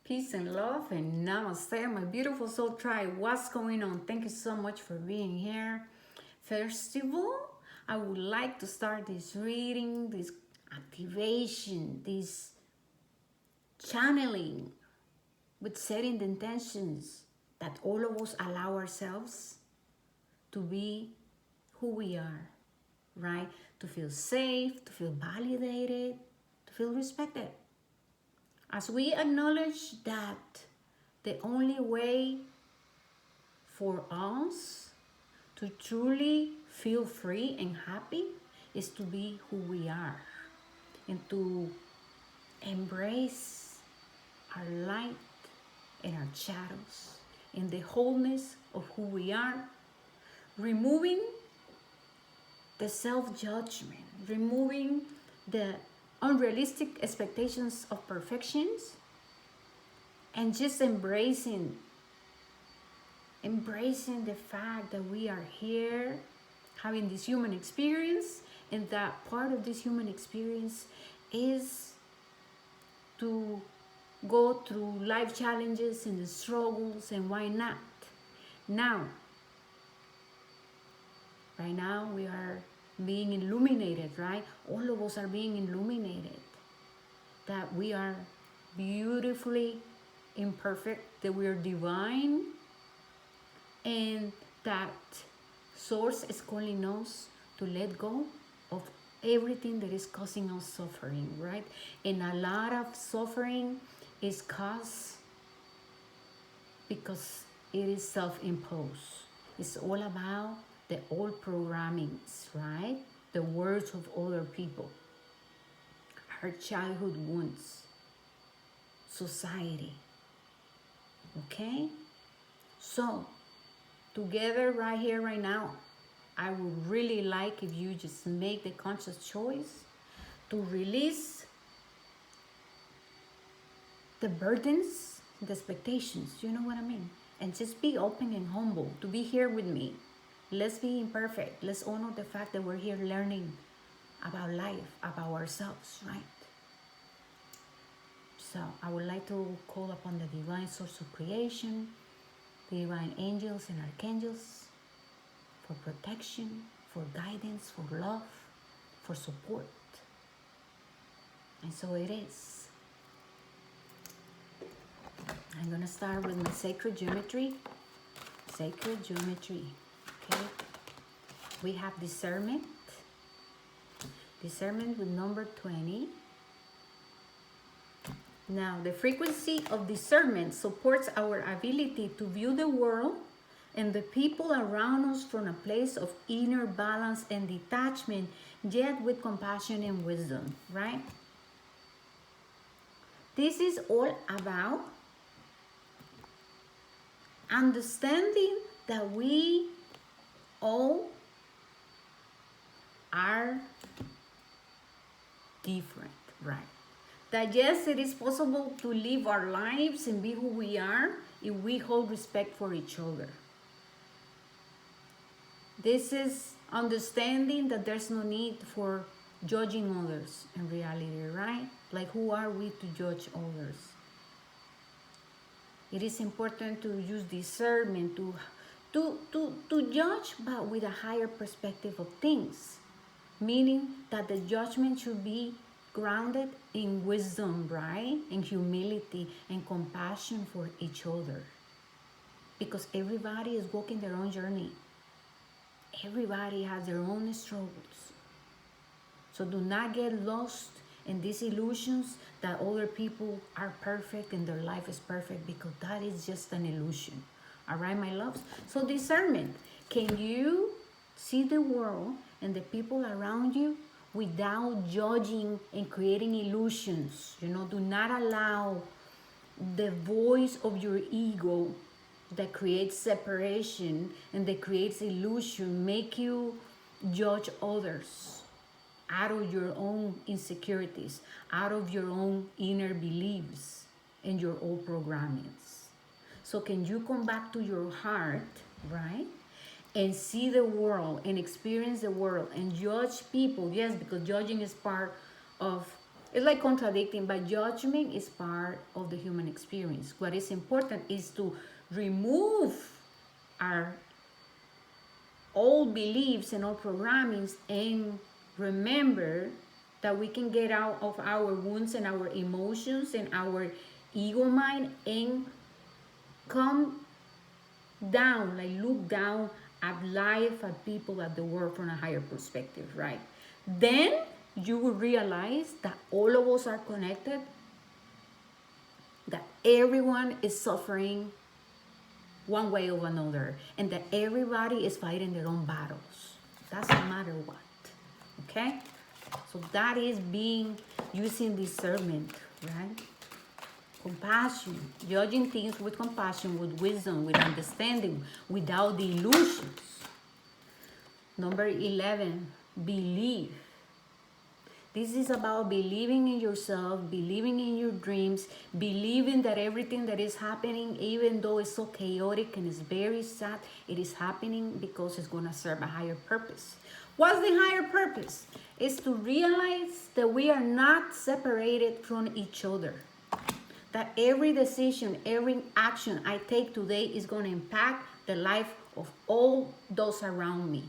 Peace and love and namaste, my beautiful soul tribe. What's going on? Thank you so much for being here. First of all, I would like to start this reading, this activation, this channeling with setting the intentions that all of us allow ourselves to be who we are, right? To feel safe, to feel validated, to feel respected. As we acknowledge that the only way for us to truly feel free and happy is to be who we are and to embrace our light and our shadows in the wholeness of who we are, removing the self-judgment, removing the unrealistic expectations of perfections, and just embracing the fact that we are here having this human experience, and that part of this human experience is to go through life challenges and the struggles, and why not? Right now we are being illuminated, right? All of us are being illuminated that we are beautifully imperfect, that we are divine, and that Source is calling us to let go of everything that is causing us suffering, right? And a lot of suffering is caused because it is self-imposed. It's all about the old programmings, right? The words of other people, her childhood wounds, society. Okay? So, together right here, right now, I would really like if you just make the conscious choice to release the burdens, the expectations, you know what I mean? And just be open and humble to be here with me. Let's be imperfect. Let's honor the fact that we're here learning about life, about ourselves, right? So I would like to call upon the divine source of creation, the divine angels and archangels for protection, for guidance, for love, for support. And so it is. I'm going to start with my sacred geometry. Sacred geometry. Okay, we have discernment. Discernment with number 20. Now, the frequency of discernment supports our ability to view the world and the people around us from a place of inner balance and detachment, yet with compassion and wisdom, right? This is all about understanding that we all are different, right? That yes, it is possible to live our lives and be who we are if we hold respect for each other. This is understanding that there's no need for judging others in reality, right? Like, who are we to judge others? It is important to use discernment to judge, but with a higher perspective of things, meaning that the judgment should be grounded in wisdom, right? In humility and compassion for each other, because everybody is walking their own journey. Everybody has their own struggles. So do not get lost in these illusions that other people are perfect and their life is perfect, because that is just an illusion. All right, my loves? So discernment. Can you see the world and the people around you without judging and creating illusions? You know, do not allow the voice of your ego that creates separation and that creates illusion make you judge others out of your own insecurities, out of your own inner beliefs and your old programmings. So can you come back to your heart, right? And see the world and experience the world and judge people? Yes, because judging is part of It's like contradicting, but judgment is part of the human experience. What is important is to remove our old beliefs and old programmings and remember that we can get out of our wounds and our emotions and our ego mind and come down, like look down at life, at people, at the world from a higher perspective, right? Then you will realize that all of us are connected, that everyone is suffering one way or another, and that everybody is fighting their own battles. Doesn't matter what. Okay? So that is using discernment, right? Compassion, judging things with compassion, with wisdom, with understanding, without the illusions. Number 11, believe. This is about believing in yourself, believing in your dreams, believing that everything that is happening, even though it's so chaotic and it's very sad, it is happening because it's going to serve a higher purpose. What's the higher purpose? It's to realize that we are not separated from each other. That every decision, every action I take today is going to impact the life of all those around me.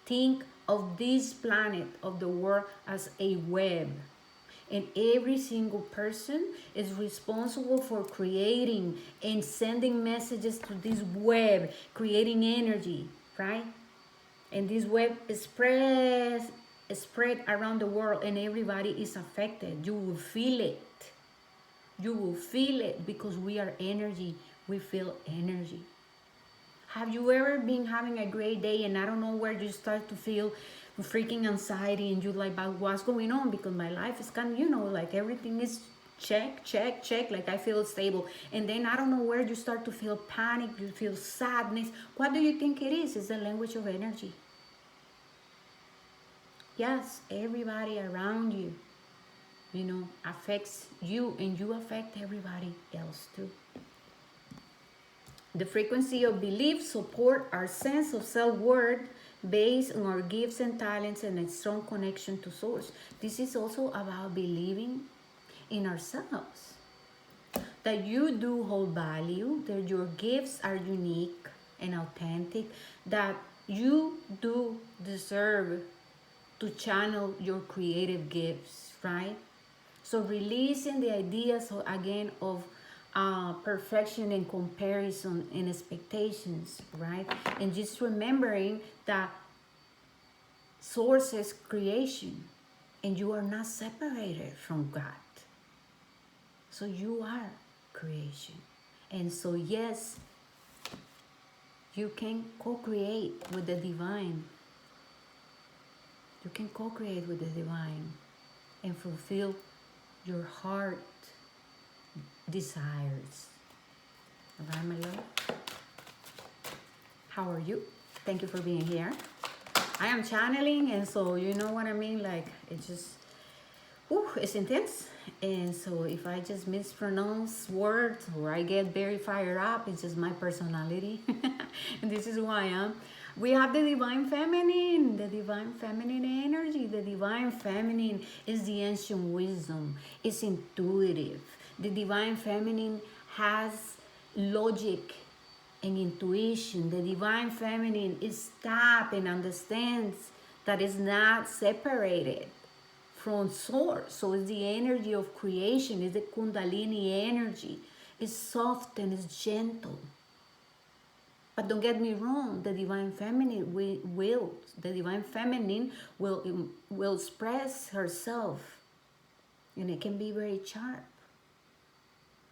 Think of this planet, of the world, as a web. And every single person is responsible for creating and sending messages to this web, creating energy, right? And this web is spread around the world and everybody is affected. You will feel it. You will feel it because we are energy. We feel energy. Have you ever been having a great day and I don't know where you start to feel freaking anxiety and you're like, but what's going on? Because my life is kind of, like everything is check, check, check, like I feel stable. And then I don't know where you start to feel panic, you feel sadness. What do you think it is? It's the language of energy. Yes, everybody around you, affects you and you affect everybody else too. The frequency of belief support our sense of self-worth based on our gifts and talents and a strong connection to source. This is also about believing in ourselves. That you do hold value, that your gifts are unique and authentic, that you do deserve to channel your creative gifts, right? So releasing the ideas of perfection and comparison and expectations, right? And just remembering that source is creation and you are not separated from God. So you are creation. And so yes, you can co-create with the divine. You can co-create with the divine and fulfill your heart desires. All right, my love? How are you? Thank you for being here. I am channeling, and so you know what I mean? Like, it's just, it's intense. And so if I just mispronounce words or I get very fired up, it's just my personality. And this is who I am. We have the divine feminine energy. The divine feminine is the ancient wisdom. It's intuitive. The divine feminine has logic and intuition. The divine feminine is tapped and understands that it's not separated from source. So it's the energy of creation. It's the Kundalini energy. It's soft and it's gentle. But don't get me wrong, the divine feminine will express herself, and it can be very sharp,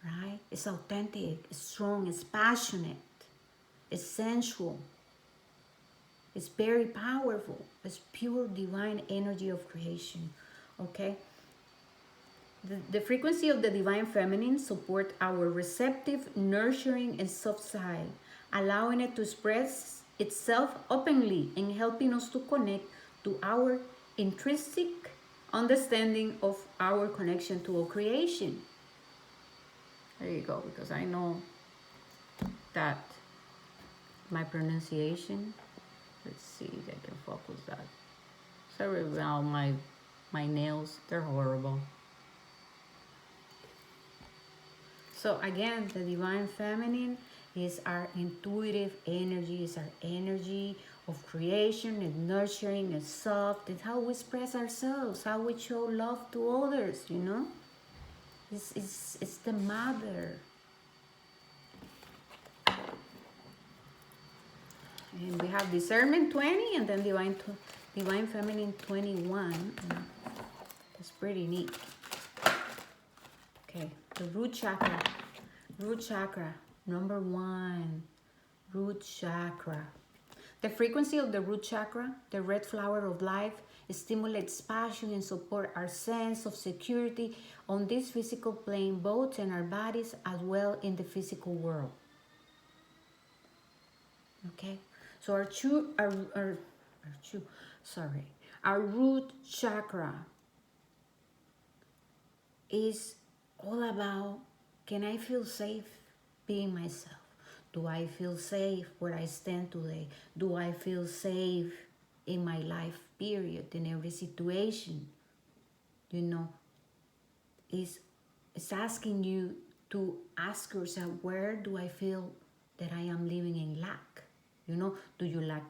right? It's authentic, it's strong, it's passionate, it's sensual, it's very powerful. It's pure divine energy of creation, okay? The frequency of the divine feminine support our receptive, nurturing, and soft side, allowing it to express itself openly and helping us to connect to our intrinsic understanding of our connection to all creation. There you go, because I know that my pronunciation, let's see if I can focus that. Sorry about my My nails, they're horrible. So again, the divine feminine is our intuitive energy, is our energy of creation and nurturing and soft. It's how we express ourselves, how we show love to others, you know? It's the mother. And we have discernment 20 and then divine feminine 21. It's pretty neat. Okay, the root chakra. Root chakra, number 1. Root chakra. The frequency of the root chakra, the red flower of life, stimulates passion and support our sense of security on this physical plane, both in our bodies as well in the physical world. Okay, so our root chakra is all about, can I feel safe being myself? Do I feel safe where I stand today? Do I feel safe in my life period, in every situation? You know, it's asking you to ask yourself, where do I feel that I am living in lack? You know, do you lack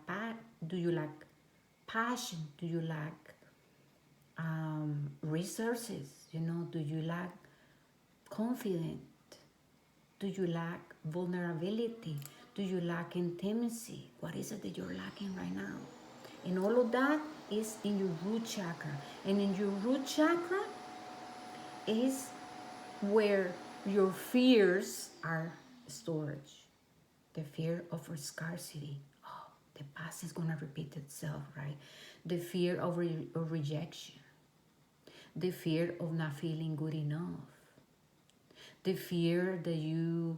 passion? Do you lack resources? You know, do you lack confidence? Do you lack vulnerability? Do you lack intimacy? What is it that you're lacking right now? And all of that is in your root chakra. And in your root chakra is where your fears are stored. The fear of scarcity. Oh, the past is going to repeat itself, right? The fear of rejection. The fear of not feeling good enough. The fear that you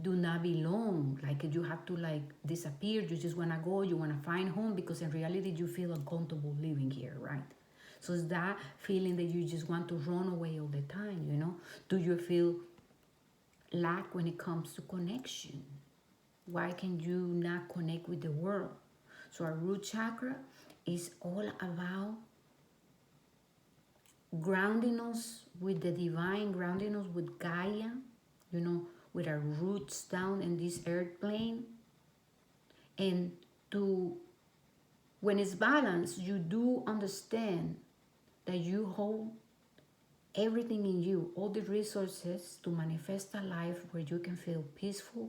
do not belong, like you have to like disappear, you just want to go, you want to find home, because in reality you feel uncomfortable living here, right? So it's that feeling that you just want to run away all the time, you know? Do you feel lack when it comes to connection? Why can you not connect with the world? So our root chakra is all about grounding us with the divine, grounding us with Gaia, you know, with our roots down in this earth plane. And when it's balanced, you do understand that you hold everything in you, all the resources to manifest a life where you can feel peaceful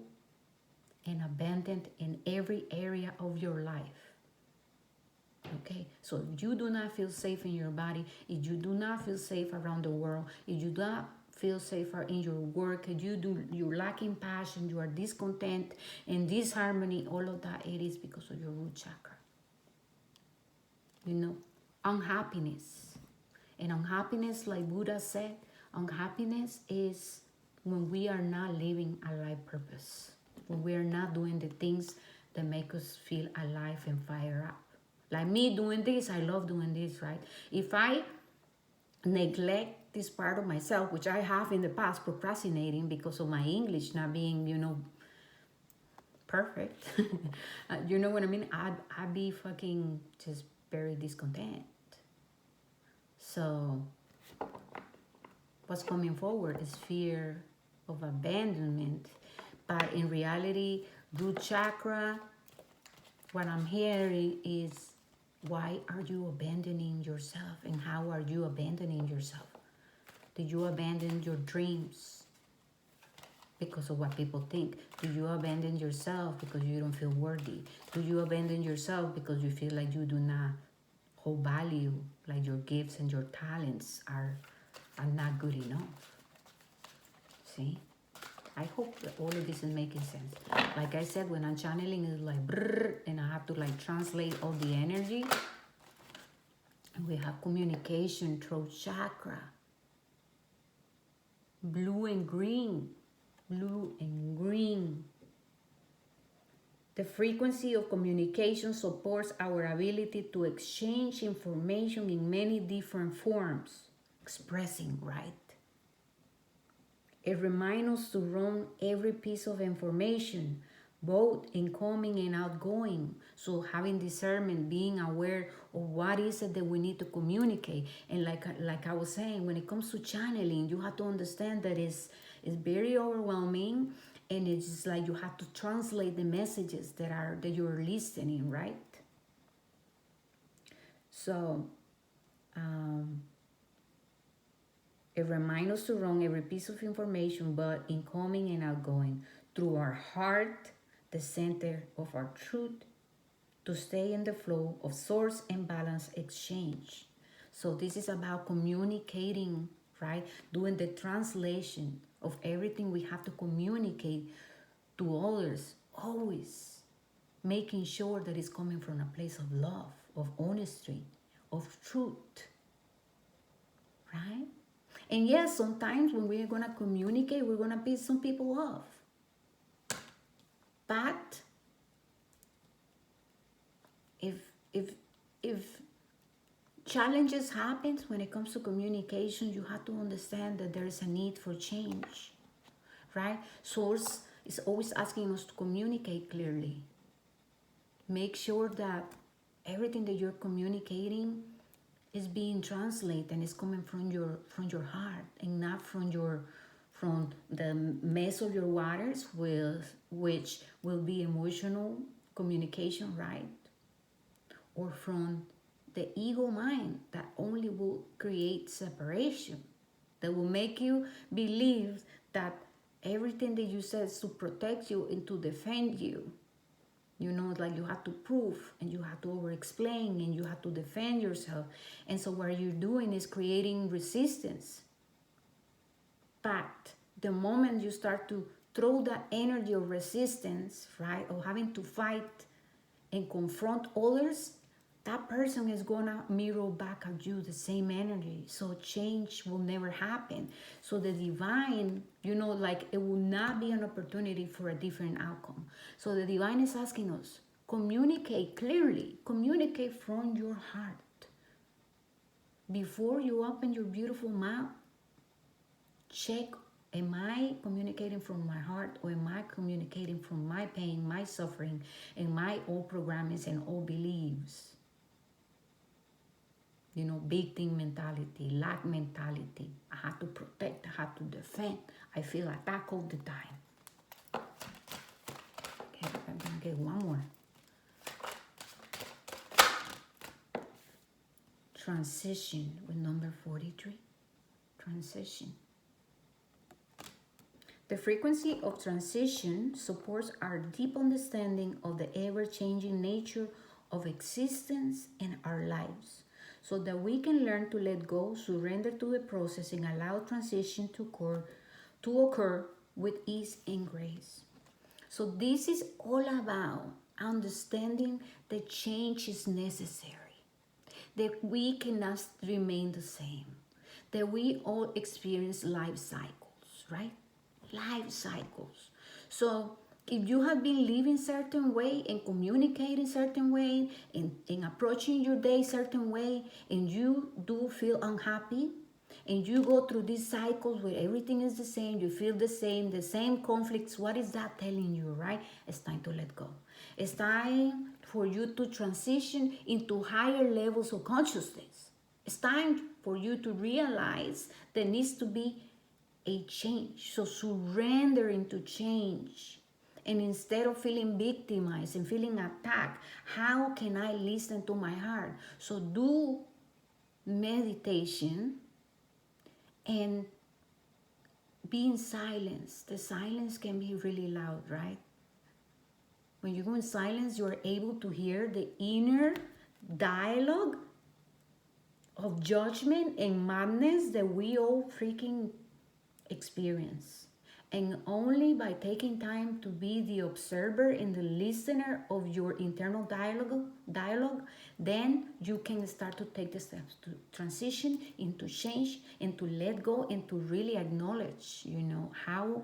and abundant in every area of your life. Okay, so if you do not feel safe in your body, if you do not feel safe around the world, if you do not feel safer in your work, you're lacking passion, you are discontent and disharmony, all of that, it is because of your root chakra. You know, unhappiness. And unhappiness, like Buddha said, unhappiness is when we are not living a life purpose, when we are not doing the things that make us feel alive and fire up. Like me doing this, I love doing this, right? If I neglect this part of myself, which I have in the past, procrastinating because of my English not being, you know, perfect. You know what I mean? I'd be fucking just very discontent. So what's coming forward is fear of abandonment. But in reality, root chakra, what I'm hearing is, why are you abandoning yourself, and how are you abandoning yourself? Did you abandon your dreams because of what people think? Do you abandon yourself because you don't feel worthy? Do you abandon yourself because you feel like you do not hold value, like your gifts and your talents are not good enough? See? I hope that all of this is making sense. Like I said, when I'm channeling, it's like brrr, and I have to like translate all the energy. And we have communication, throat chakra, blue and green, blue and green. The frequency of communication supports our ability to exchange information in many different forms, expressing, right? It reminds us to run every piece of information both incoming and outgoing. So having discernment, being aware of what is it that we need to communicate. And like I was saying, when it comes to channeling, you have to understand that it's very overwhelming, and it's just like you have to translate the messages that you're listening, right? So it reminds us to run every piece of information, but incoming and outgoing, through our heart, the center of our truth, to stay in the flow of source and balance exchange. So this is about communicating, right? Doing the translation of everything we have to communicate to others, always making sure that it's coming from a place of love, of honesty, of truth, right? And yes, sometimes when we're gonna communicate, we're gonna piss some people off. But if if if challenges happen when it comes to communication, you have to understand that there is a need for change, right? Source is always asking us to communicate clearly. Make sure that everything that you're communicating is being translated and is coming from your heart, and not from the mess of your waters, which will be emotional communication, right? Or from the ego mind that only will create separation, that will make you believe that everything that you said is to protect you and to defend you. You know, like you have to prove and you have to over explain and you have to defend yourself. And so what you're doing is creating resistance. But the moment you start to throw that energy of resistance, right, of having to fight and confront others, that person is gonna mirror back at you the same energy. So change will never happen. So the divine, you know, like it will not be an opportunity for a different outcome. So the divine is asking us, communicate clearly, communicate from your heart. Before you open your beautiful mouth, check, am I communicating from my heart, or am I communicating from my pain, my suffering, and my old programmings and old beliefs? You know, victim mentality, lack mentality. I have to protect, I have to defend. I feel attacked all the time. Okay, I'm gonna get one more. Transition with number 43. Transition. The frequency of transition supports our deep understanding of the ever-changing nature of existence in our lives, so that we can learn to let go, surrender to the process, and allow transition to occur with ease and grace. So this is all about understanding that change is necessary, that we cannot remain the same, that we all experience life cycles, right? Life cycles. So if you have been living certain way and communicating certain way and approaching your day certain way, and you do feel unhappy, and you go through these cycles where everything is the same, you feel the same conflicts, what is that telling you, right? It's time to let go. It's time for you to transition into higher levels of consciousness. It's time for you to realize there needs to be a change. So surrender into change. And instead of feeling victimized and feeling attacked, how can I listen to my heart? So do meditation and be in silence. The silence can be really loud, right? When you go in silence, you're able to hear the inner dialogue of judgment and madness that we all freaking experience. And only by taking time to be the observer and the listener of your internal dialogue, then you can start to take the steps to transition into change and to let go and to really acknowledge, you know, how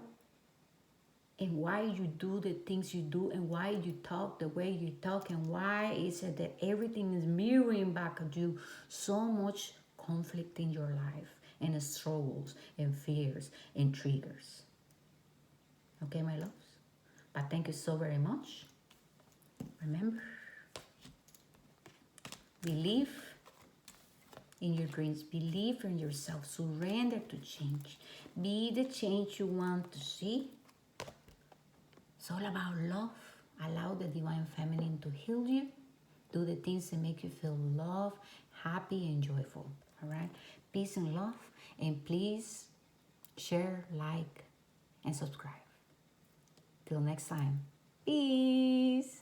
and why you do the things you do and why you talk the way you talk, and why is it that everything is mirroring back at you so much conflict in your life, and struggles and fears and triggers. Okay, my loves? I thank you so very much. Remember, believe in your dreams, believe in yourself, surrender to change. Be the change you want to see. It's all about love. Allow the divine feminine to heal you. Do the things that make you feel love, happy, and joyful. All right? Peace and love. And please share, like, and subscribe. Till next time. Peace.